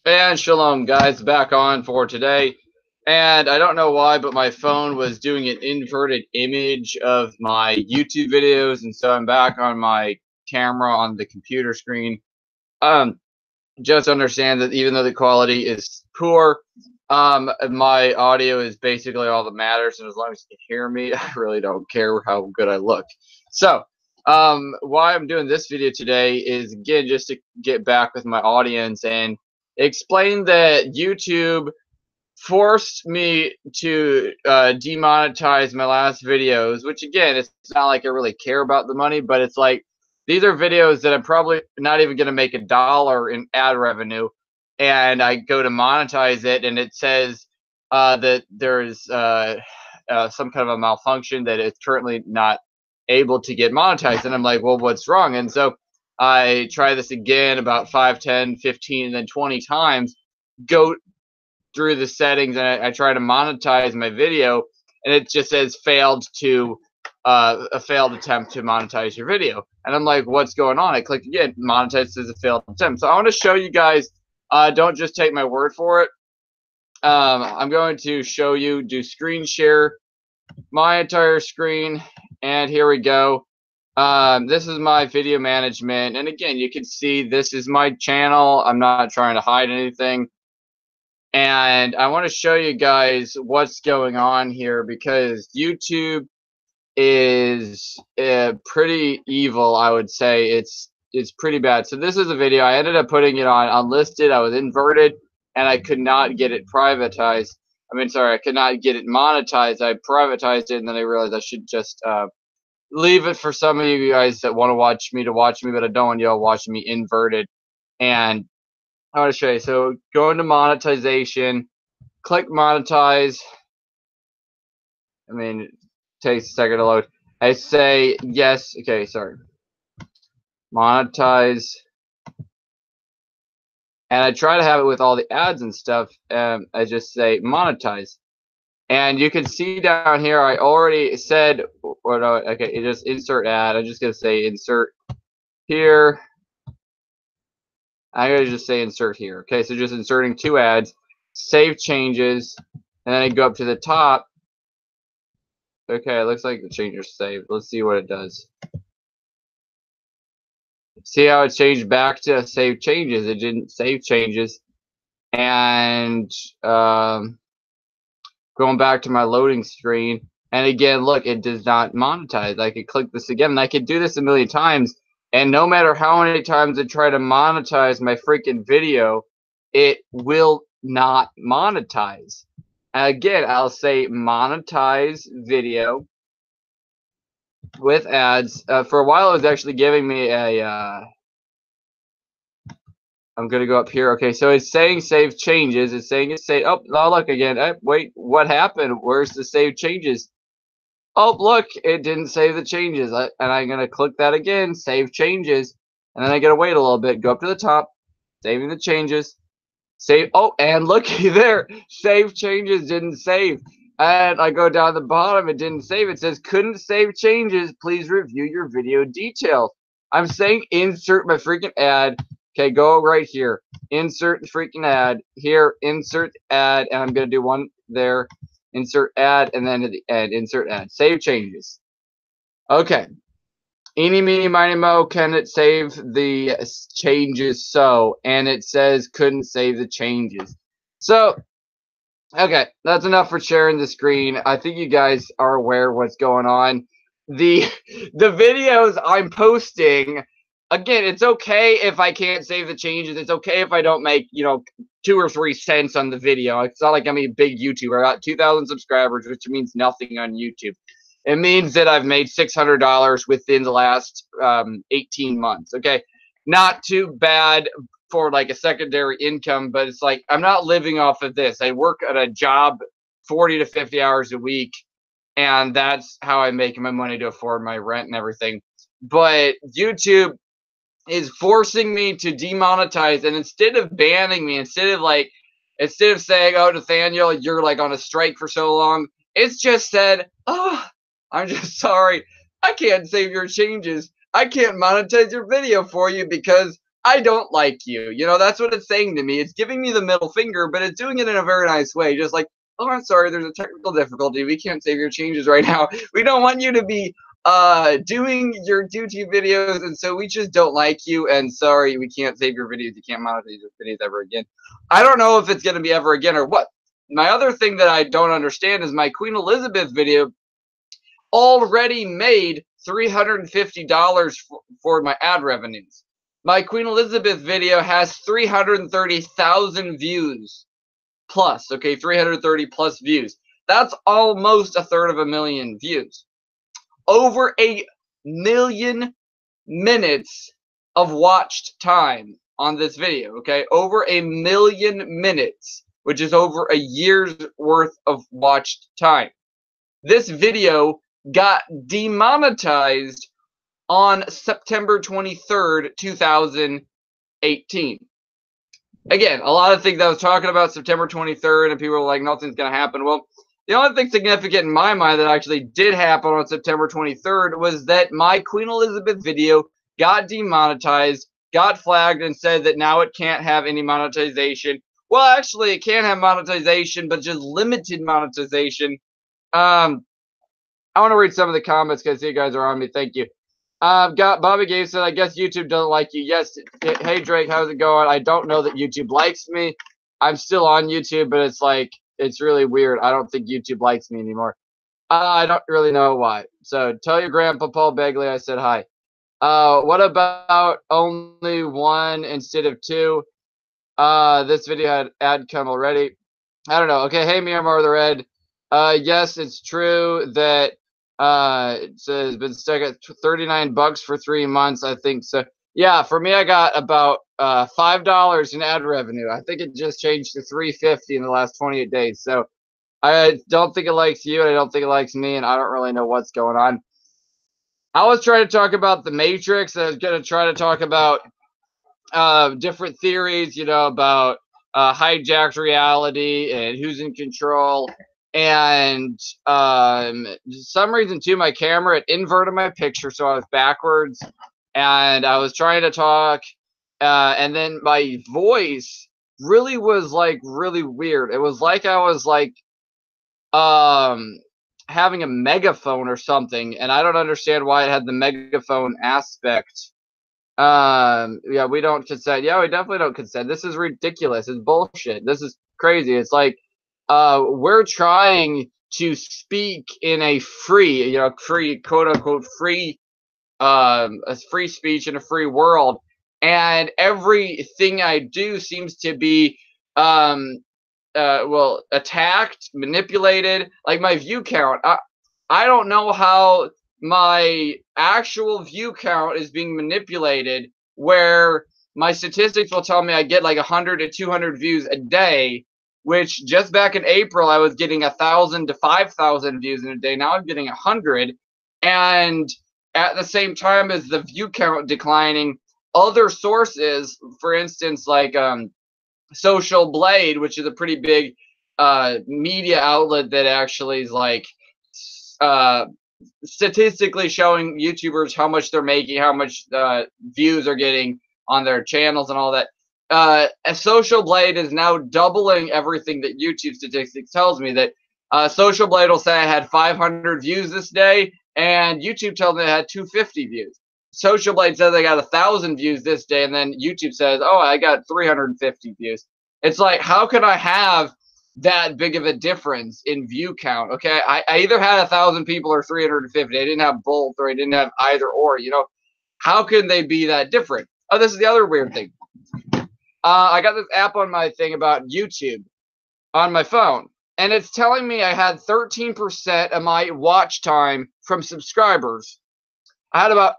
And shalom, guys, back on for today. And I don't know why, but my phone was doing an inverted image of my YouTube videos, and so I'm back on my camera on the computer screen. Just understand that even though the quality is poor, my audio is basically all that matters, and as long as you can hear me, I really don't care how good I look. So, why I'm doing this video today is, again, just to get back with my audience and explain that YouTube forced me to demonetize my last videos, which, again, it's not like I really care about the money, but it's like these are videos that I'm probably not even going to make $1 in ad revenue, and I go to monetize it, and it says that there's some kind of a malfunction that it's currently not able to get monetized, and I'm like, well, what's wrong? And so I try this again about 5, 10, 15, and then 20 times, go through the settings, and I try to monetize my video, and it just says failed to a failed attempt to monetize your video. And I'm like, what's going on? I click again, monetize as a failed attempt. So I want to show you guys, don't just take my word for it. I'm going to show you, do screen share my entire screen, and here we go. This is my video management, and again, you can see this is my channel. I'm not trying to hide anything. And I want to show you guys what's going on here, because YouTube is pretty evil, I would say. It's pretty bad. So this is a video. I ended up putting it on unlisted. I was inverted, and I could not get it privatized. I could not get it monetized. I privatized it, and then I realized I should just leave it for some of you guys that want to watch me, but I don't want y'all watching me inverted. And I want to show you. So go into monetization, click monetize. It takes a second to load. I say yes. Okay, sorry. Monetize. And I try to have it with all the ads and stuff. I just say monetize. And you can see down here, I already said, or no, okay, you just insert ad. I'm just going to say insert here. I'm going to just say insert here. Okay, so just inserting 2 ads, save changes, and then I go up to the top. Okay, it looks like the changes saved. Let's see what it does. See how it changed back to save changes? It didn't save changes. And going back to my loading screen, and again, look, it does not monetize. I could click this again, and I could do this a million times, and no matter how many times I try to monetize my freaking video, it will not monetize. Again, I'll say monetize video with ads. For a while, it was actually giving me a I'm going to go up here. Okay, so it's saying save changes. It's saying it's saved. Oh, no, look again. Wait, what happened? Where's the save changes? Oh, look, it didn't save the changes. And I'm going to click that again, save changes. And then I got to wait a little bit, go up to the top, saving the changes. Save. Oh, and looky there, save changes didn't save. And I go down the bottom, it didn't save. It says couldn't save changes. Please review your video details. I'm saying insert my freaking ad. Okay, go right here. Insert the freaking ad. Here, insert ad, and I'm going to do one there. Insert ad, and then at the end, insert ad. Save changes. Okay. Eeny, meeny, miny, mo, can it save the changes? So, and it says couldn't save the changes. So, okay, that's enough for sharing the screen. I think you guys are aware of what's going on. The videos I'm posting, again, it's okay if I can't save the changes. It's okay if I don't make, 2 or 3 cents on the video. It's not like I'm a big YouTuber. I got 2,000 subscribers, which means nothing on YouTube. It means that I've made $600 within the last 18 months. Okay, not too bad for like a secondary income, but it's like I'm not living off of this. I work at a job 40 to 50 hours a week, and that's how I make my money to afford my rent and everything. But YouTube is forcing me to demonetize, and instead of banning me, instead of saying, oh, Nathaniel, you're like on a strike for so long, it's just said, oh, I'm just sorry, I can't save your changes. I can't monetize your video for you because I don't like you. You know, that's what it's saying to me. It's giving me the middle finger, but it's doing it in a very nice way. Just like, oh, I'm sorry, there's a technical difficulty. We can't save your changes right now. We don't want you to be doing your YouTube videos, and so we just don't like you, and sorry, we can't save your videos. You can't monetize your videos ever again. I don't know if it's going to be ever again or what. My other thing that I don't understand is my Queen Elizabeth video already made $350 for my ad revenues. My Queen Elizabeth video has 330,000 views plus, okay, 330 plus views. That's almost a third of a million views. Over 1,000,000 minutes of watched time on this video, okay? Over 1,000,000 minutes, which is over a year's worth of watched time. This video got demonetized on September 23rd, 2018. Again, a lot of things I was talking about September 23rd, and people were like, nothing's going to happen. Well, the only thing significant in my mind that actually did happen on September 23rd was that my Queen Elizabeth video got demonetized, got flagged, and said that now it can't have any monetization. Well, actually, it can have monetization, but just limited monetization. I want to read some of the comments because you guys are on me. Thank you. Got Bobby Gabe said, I guess YouTube doesn't like you. Yes. Hey, Drake, how's it going? I don't know that YouTube likes me. I'm still on YouTube, but it's like, it's really weird. I don't think YouTube likes me anymore. I don't really know why. So tell your grandpa, Paul Begley, I said hi. What about only one instead of two? This video had ad come already. I don't know. Okay, hey, Miramar the Red. Yes, it's true that it's been stuck at $39 for 3 months. I think so. Yeah, for me, I got about $5 in ad revenue. I think it just changed to $3.50 in the last 28 days. So I don't think it likes you, and I don't think it likes me, and I don't really know what's going on. I was trying to talk about the Matrix. I was going to try to talk about different theories, you know, about hijacked reality and who's in control. And for some reason, too, my camera, it inverted my picture, so I was backwards. And I was trying to talk, and then my voice really was like really weird. It was like I was like having a megaphone or something, and I don't understand why it had the megaphone aspect. Yeah, we don't consent. Yeah, we definitely don't consent. This is ridiculous. It's bullshit. This is crazy. It's like we're trying to speak in a free, you know, free, quote unquote, free a free speech in a free world, and everything I do seems to be well, attacked, manipulated. Like my view count, I don't know how my actual view count is being manipulated, where my statistics will tell me I get like 100 to 200 views a day, which just back in April I was getting 1,000 to 5,000 views in a day. Now I'm getting 100, and at the same time as the view count declining, other sources, for instance, like Social Blade, which is a pretty big media outlet that actually is like statistically showing YouTubers how much they're making, how much views are getting on their channels and all that. A Social Blade is now doubling everything that YouTube statistics tells me. That Social Blade will say I had 500 views this day, and YouTube tells me I had 250 views. Social Blade says I got 1,000 views this day, and then YouTube says, oh, I got 350 views. It's like, how could I have that big of a difference in view count? Okay, I either had 1,000 people or 350. I didn't have both, or I didn't have either or. You know, how can they be that different? Oh, this is the other weird thing. I got this app on my thing about YouTube on my phone, and it's telling me I had 13% of my watch time from subscribers. I had about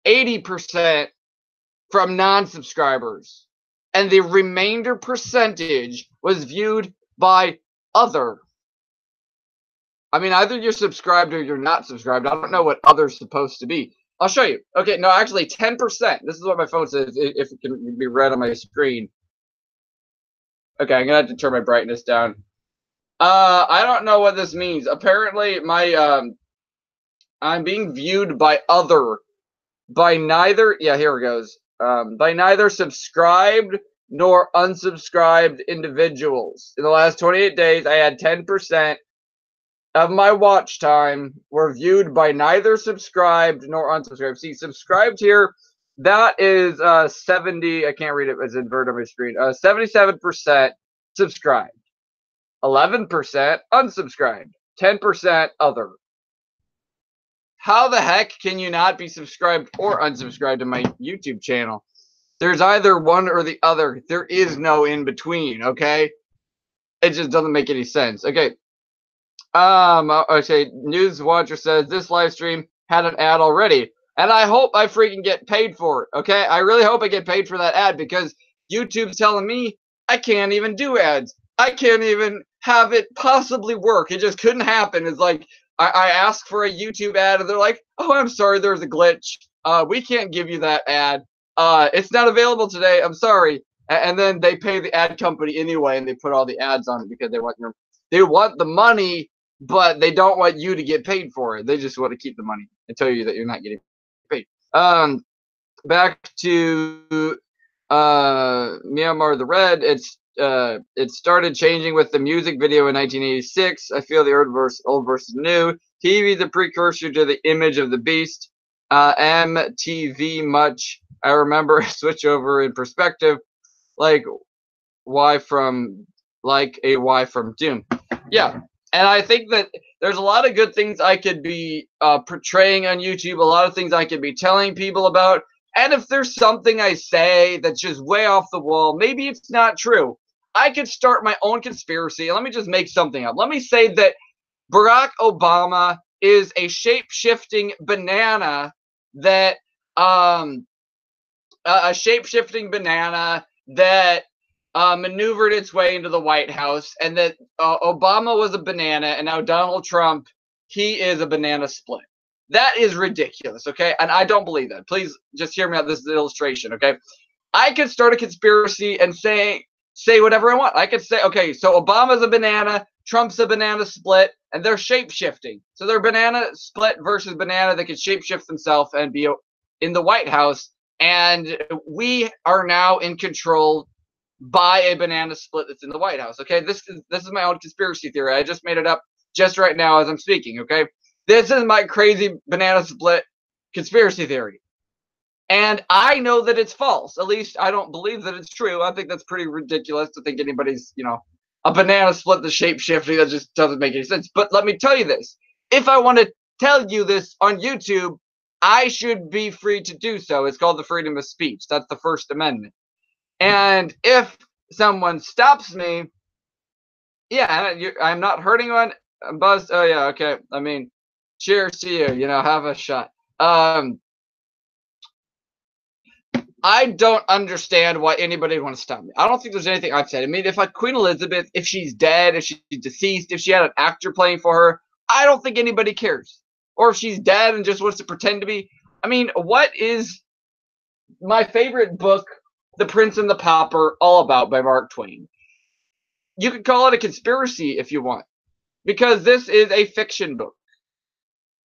80% from non-subscribers, and the remainder percentage was viewed by other. I mean, either you're subscribed or you're not subscribed. I don't know what other's supposed to be. I'll show you. Okay, no, actually 10%. This is what my phone says, if it can be read on my screen. Okay, I'm gonna have to turn my brightness down. I don't know what this means. Apparently, my I'm being viewed by other, by neither. Yeah, here it goes. by neither subscribed nor unsubscribed individuals. In the last 28 days, I had 10% of my watch time were viewed by neither subscribed nor unsubscribed. See, subscribed here, that is 70, I can't read it, it's inverted on my screen. 77% subscribed, 11% unsubscribed, 10% other. How the heck can you not be subscribed or unsubscribed to my YouTube channel? There's either one or the other. There is no in between, okay? It just doesn't make any sense. Okay. Okay, News Watcher says this live stream had an ad already. And I hope I freaking get paid for it, okay? I really hope I get paid for that ad because YouTube's telling me I can't even do ads. I can't even have it possibly work. It just couldn't happen. It's like I asked for a YouTube ad and they're like, oh, I'm sorry, there's a glitch. We can't give you that ad. It's not available today. I'm sorry. And then they pay the ad company anyway, and they put all the ads on it because they want the money, but they don't want you to get paid for it. They just want to keep the money and tell you that you're not getting paid. Back to Myanmar the Red. It started changing with the music video in 1986. I feel the old versus new. TV is a precursor to the image of the beast. MTV much. I remember a switch over in perspective, like a Y from Doom. Yeah, and I think that there's a lot of good things I could be portraying on YouTube, a lot of things I could be telling people about, and if there's something I say that's just way off the wall, maybe it's not true, I could start my own conspiracy, and let me just make something up. Let me say that Barack Obama is a shape-shifting banana that a shape-shifting banana that maneuvered its way into the White House, and that Obama was a banana, and now Donald Trump, he is a banana split. That is ridiculous, okay? And I don't believe that. Please just hear me out. This is an illustration, okay? I could start a conspiracy and say whatever I want. I could say, okay, so Obama's a banana, Trump's a banana split, and they're shape-shifting. So they're banana split versus banana that can shape-shift themselves and be in the White House, and we are now in control by a banana split that's in the White House. Okay, this is my own conspiracy theory. I just made it up just right now as I'm speaking. Okay, this is my crazy banana split conspiracy theory, and I know that it's false. At least I don't believe that it's true. I think that's pretty ridiculous to think anybody's, a banana split the shape shifting. That just doesn't make any sense. But let me tell you this: if I want to tell you this on YouTube, I should be free to do so. It's called the freedom of speech. That's the First Amendment. And if someone stops me, yeah, I'm not hurting anyone. I'm buzzed. Oh, yeah, okay. I mean, cheers to you. Have a shot. I don't understand why anybody would want to stop me. I don't think there's anything I've said. I mean, if Queen Elizabeth, if she's dead, if she's deceased, if she had an actor playing for her, I don't think anybody cares. Or if she's dead and just wants to pretend to be. I mean, what is my favorite book, The Prince and the Pauper, all about by Mark Twain? You could call it a conspiracy if you want, because this is a fiction book.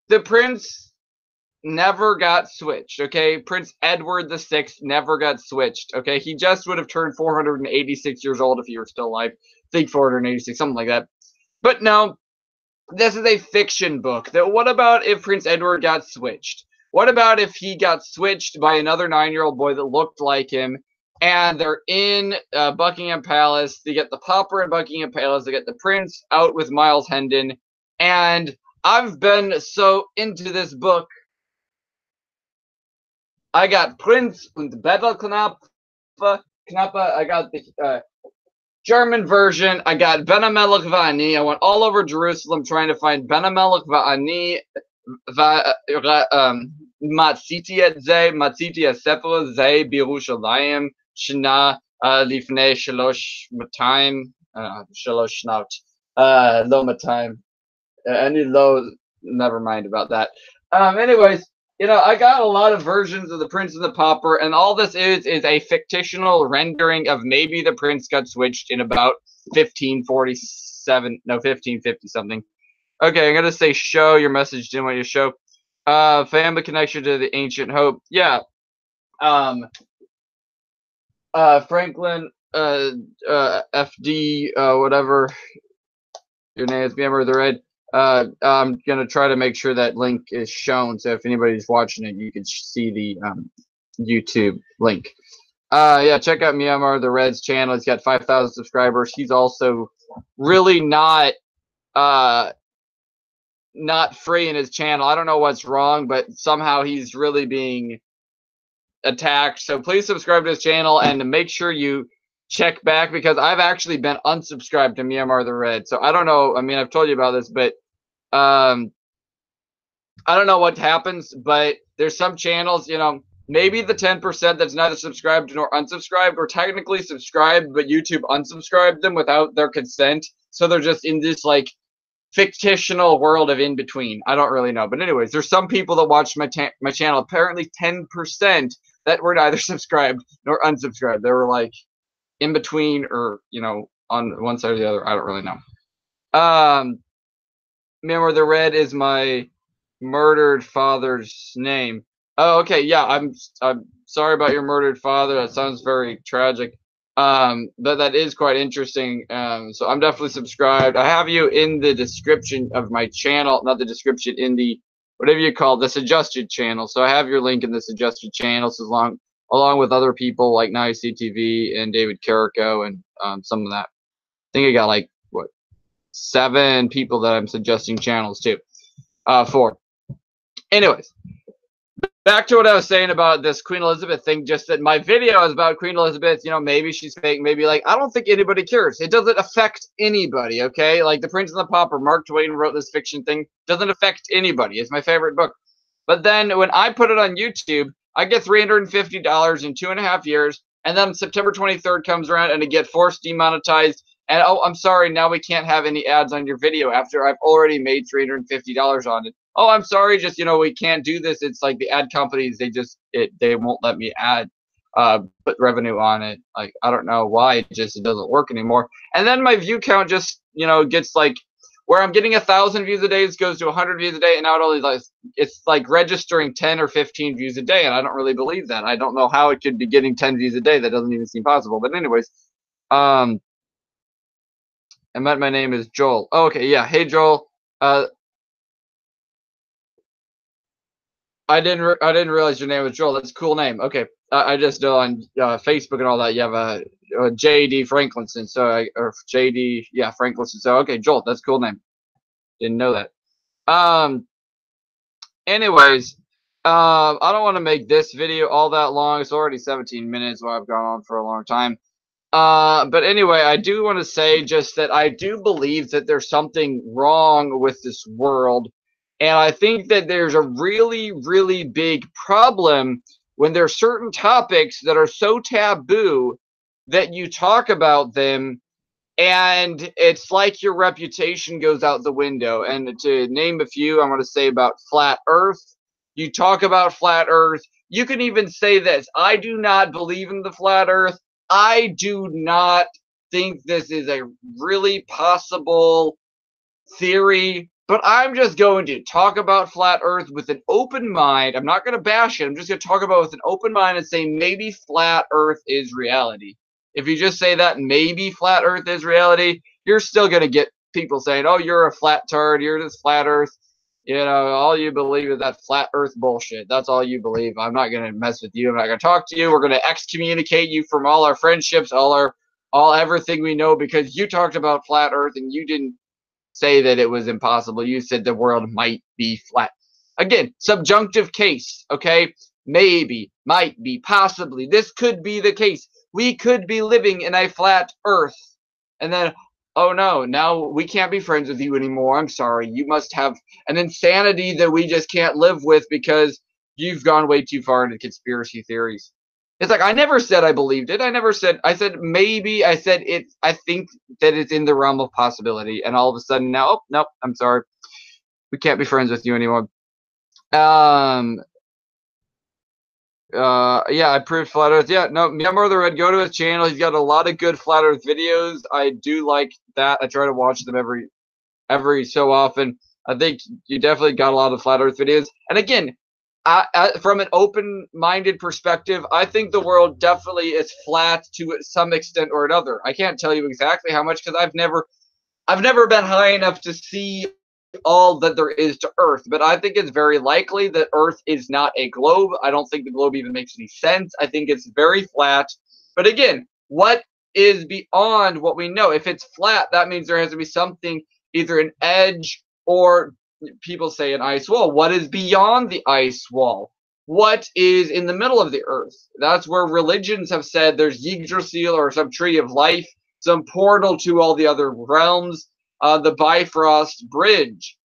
The prince never got switched, okay? Prince Edward VI never got switched, okay? He just would have turned 486 years old if he were still alive. I think 486, something like that. But no, this is a fiction book. What about if Prince Edward got switched? What about if he got switched by another 9-year-old boy that looked like him, and they're in Buckingham Palace? They get the pauper in Buckingham Palace. They get the prince out with Miles Hendon. And I've been so into this book. I got Prince und Bettelknappe. I got the German version. I got Ben Hamelech Va'ani. I went all over Jerusalem trying to find Ben Hamelech Va'ani. Matziti et Sefer ze Birushalayim Shana Lifnei Shalosh Matayim Shalosh Shnaut Lo Matayim. Any low, never mind about that. Anyways, I got a lot of versions of The Prince and the Pauper, and all this is a fictional rendering of maybe the prince got switched in about 1550 something. Okay, I'm gonna say show your message. Didn't want you to show. Family connection to the ancient hope. Yeah. Franklin, FD, whatever your name is, Myanmar the Red. I'm gonna try to make sure that link is shown, so if anybody's watching it, you can see the YouTube link. Yeah, check out Myanmar the Red's channel. He's got 5,000 subscribers. He's also really not free in his channel. I don't know what's wrong, but somehow he's really being attacked. So please subscribe to his channel and make sure you check back, because I've actually been unsubscribed to Myanmar the Red. So I don't know. I mean, I've told you about this, but I don't know what happens, but there's some channels, you know, maybe the 10% that's neither subscribed nor unsubscribed or technically subscribed, but YouTube unsubscribed them without their consent. So they're just in this like fictional world of in between. I don't really know. But anyways, there's some people that watch my channel, apparently 10%, that were neither subscribed nor unsubscribed. They were like in between, or, you know, on one side or the other. I don't really know. Myanmar the Red is my murdered father's name. Oh, okay. Yeah, I'm sorry about your murdered father. That sounds very tragic. But that is quite interesting. So I'm definitely subscribed. I have you in the description of my channel, not the description, in the whatever you call it, the suggested channel. So I have your link in the suggested channels, along with other people like Nice CTV and David Carrico and some of that. I think I got like what 7 people that I'm suggesting channels to. 4. Anyways, back to what I was saying about this Queen Elizabeth thing, just that my video is about Queen Elizabeth. You know, maybe she's fake, maybe like, I don't think anybody cares. It doesn't affect anybody, okay? Like The Prince and the Pauper, Mark Twain wrote this fiction thing. Doesn't affect anybody. It's my favorite book. But then when I put it on YouTube, I get $350 in 2.5 years. And then September 23rd comes around and I get forced demonetized. And oh, I'm sorry, now we can't have any ads on your video after I've already made $350 on it. Oh, I'm sorry, just, you know, we can't do this. It's like the ad companies, they won't let me put revenue on it. Like, I don't know why, it doesn't work anymore. And then my view count just, you know, gets like, where I'm getting 1,000 views a day, it goes to 100 views a day, and now it's like registering 10 or 15 views a day, and I don't really believe that. I don't know how it could be getting 10 views a day. That doesn't even seem possible. But anyways, I meant my name is Joel. Oh, okay, yeah. Hey, Joel. I didn't realize your name was Joel. That's a cool name. Okay, I just know on Facebook and all that you have a JD Franklinson. Or JD, yeah, Franklinson. So okay, Joel, that's a cool name. Didn't know that. Anyways, I don't want to make this video all that long. It's already 17 minutes while I've gone on for a long time. But anyway, I do want to say just that I do believe that there's something wrong with this world. And I think that there's a really, really big problem when there are certain topics that are so taboo that you talk about them and it's like your reputation goes out the window. And to name a few, I'm going to say about flat Earth. You talk about flat Earth. You can even say this: I do not believe in the flat Earth. I do not think this is a really possible theory, but I'm just going to talk about flat Earth with an open mind. I'm not going to bash it. I'm just going to talk about it with an open mind and say maybe flat Earth is reality. If you just say that maybe flat Earth is reality, you're still going to get people saying, oh, you're a flat turd, you're this flat Earth. You know, all you believe is that flat Earth bullshit. That's all you believe. I'm not going to mess with you. I'm not going to talk to you. We're going to excommunicate you from all our friendships, all everything we know, because you talked about flat Earth and you didn't say that it was impossible. You said the world might be flat. Again, subjunctive case, okay? Maybe, might be, possibly. This could be the case. We could be living in a flat Earth. And then, oh no, now we can't be friends with you anymore. I'm sorry. You must have an insanity that we just can't live with because you've gone way too far into conspiracy theories. It's like, I never said I believed it. I said maybe. I said it. I think that it's in the realm of possibility. And all of a sudden now, oh, nope, I'm sorry. We can't be friends with you anymore. Yeah, I proved flat Earth. Yeah, no, Myanmar the Red, go to his channel. He's got a lot of good flat Earth videos. I do like that. I try to watch them every so often. I think you definitely got a lot of flat Earth videos. And again, from an open-minded perspective, I think the world definitely is flat to some extent or another. I can't tell you exactly how much because I've never been high enough to see all that there is to Earth, but I think it's very likely that Earth is not a globe. I don't think the globe even makes any sense. I think it's very flat. But again, what is beyond what we know? If it's flat, that means there has to be something, either an edge or people say an ice wall. What is beyond the ice wall? What is in the middle of the Earth? That's where religions have said there's Yggdrasil or some tree of life, some portal to all the other realms, the Bifrost Bridge.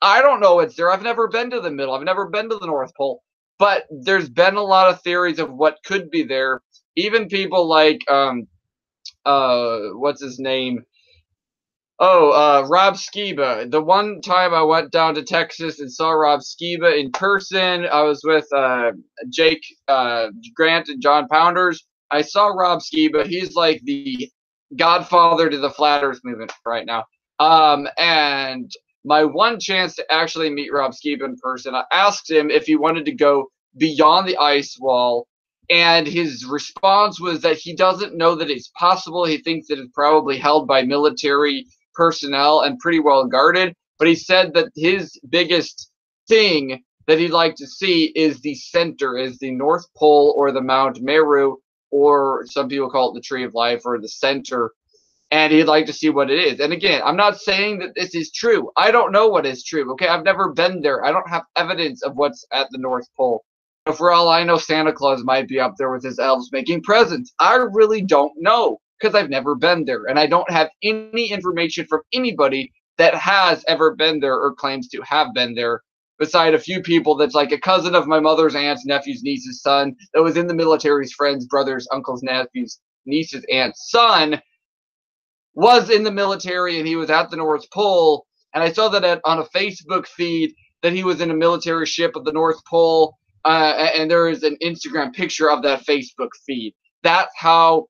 I don't know what's there. I've never been to the middle. I've never been to the North Pole. But there's been a lot of theories of what could be there. Even people like, what's his name? Oh, Rob Skiba. The one time I went down to Texas and saw Rob Skiba in person, I was with Jake Grant and John Pounders. I saw Rob Skiba. He's like the godfather to the flat Earth movement right now. And my one chance to actually meet Rob Skiba in person, I asked him if he wanted to go beyond the ice wall, and his response was that he doesn't know that it's possible. He thinks that it's probably held by military personnel and pretty well guarded. But he said that his biggest thing that he'd like to see is the center, is the North Pole or the Mount Meru, or some people call it the Tree of Life or the center. And he'd like to see what it is. And again, I'm not saying that this is true. I don't know what is true. Okay, I've never been there. I don't have evidence of what's at the North Pole. For all I know, Santa Claus might be up there with his elves making presents. I really don't know because I've never been there. And I don't have any information from anybody that has ever been there or claims to have been there, beside a few people that's like a cousin of my mother's aunt's nephew's niece's son that was in the military's friend's brother's uncle's nephew's niece's aunt's son was in the military, and he was at the North Pole. And I saw that on a Facebook feed that he was in a military ship at the North Pole. And there is an Instagram picture of that Facebook feed. That's how,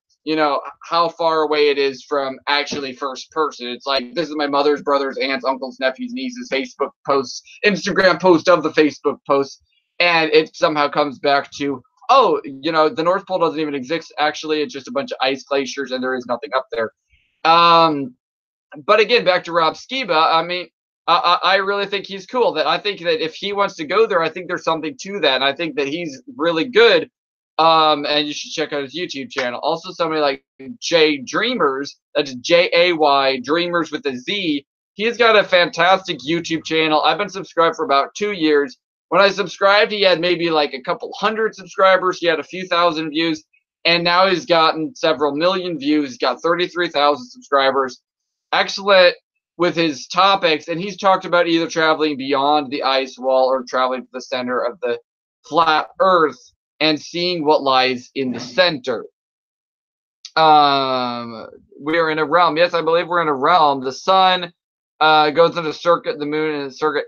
how far away it is from actually first person. It's like, this is my mother's brother's aunt's uncle's nephew's niece's Facebook posts, Instagram post of the Facebook post. And it somehow comes back to, oh, the North Pole doesn't even exist. Actually, it's just a bunch of ice glaciers and there is nothing up there. But again, back to Rob Skiba. I mean, I really think he's cool. That I think that if he wants to go there, I think there's something to that. And I think that he's really good. And you should check out his YouTube channel. Also, somebody like Jay Dreamers, that's Jay Dreamers with a Z. He's got a fantastic YouTube channel. I've been subscribed for about 2 years. When I subscribed, he had maybe like a couple hundred subscribers. He had a few thousand views. And now he's gotten several million views. He's got 33,000 subscribers. Excellent with his topics. And he's talked about either traveling beyond the ice wall or traveling to the center of the flat Earth and seeing what lies in the center. We're in a realm. Yes, I believe we're in a realm. The sun goes in a circuit, the moon in a circuit.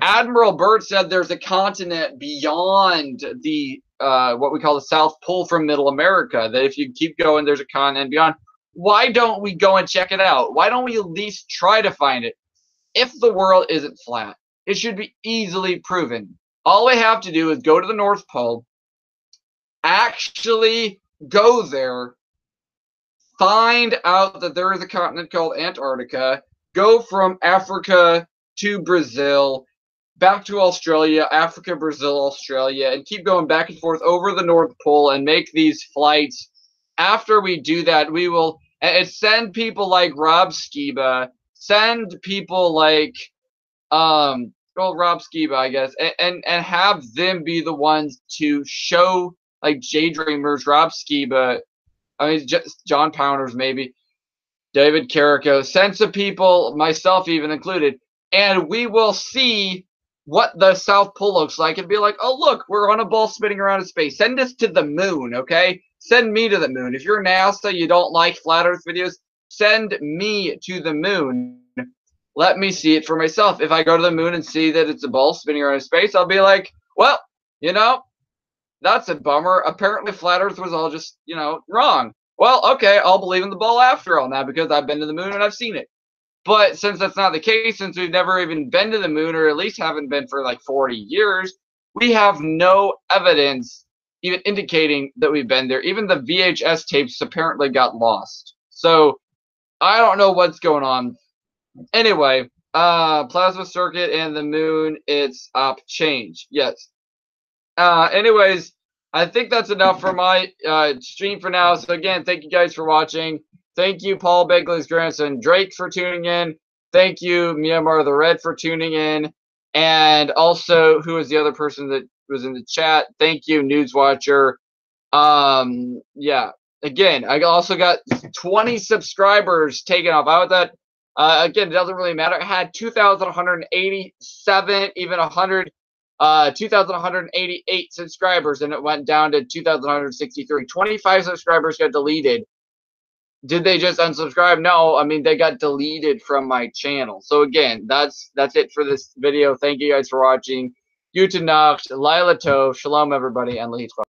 Admiral Byrd said there's a continent beyond the what we call the South Pole from Middle America, that if you keep going, there's a continent beyond. Why don't we go and check it out? Why don't we at least try to find it? If the world isn't flat, it should be easily proven. All we have to do is go to the North Pole, actually go there, find out that there is a continent called Antarctica, go from Africa to Brazil, back to Australia, Africa, Brazil, Australia, and keep going back and forth over the North Pole and make these flights. After we do that, we will send people like Rob Skiba, send people like Rob Skiba, I guess, and have them be the ones to show, like Jay Dreamers, Rob Skiba, I mean, just John Pounders, maybe David Carrico, send some people, myself even included, and we will see what the South Pole looks like and be like, oh, look, we're on a ball spinning around in space. Send us to the moon, okay? Send me to the moon. If you're NASA, you don't like flat Earth videos, send me to the moon. Let me see it for myself. If I go to the moon and see that it's a ball spinning around in space, I'll be like, well, that's a bummer. Apparently flat Earth was all just, wrong. Well, okay, I'll believe in the ball after all now because I've been to the moon and I've seen it. But since that's not the case, since we've never even been to the moon, or at least haven't been for like 40 years, We have no evidence even indicating that we've been there. Even the VHS tapes apparently got lost. So I don't know what's going on. Anyway, plasma circuit and the moon, it's change. Yes. Anyways, I think that's enough for my stream for now. So again, thank you guys for watching. Thank you, Paul Begley's grandson Drake, for tuning in. Thank you, Myanmar the Red, for tuning in. And also, who was the other person that was in the chat? Thank you, Newswatcher. Yeah. Again, I also got 20 subscribers taken off. How about that? Again, it doesn't really matter. I had 2,187, even 2,188 subscribers, and it went down to 2,163. 25 subscribers got deleted. Did they just unsubscribe? No, I mean, they got deleted from my channel. So again, that's it for this video. Thank you guys for watching. Gute Nacht, Laila Tov, Shalom everybody, and Lahitva.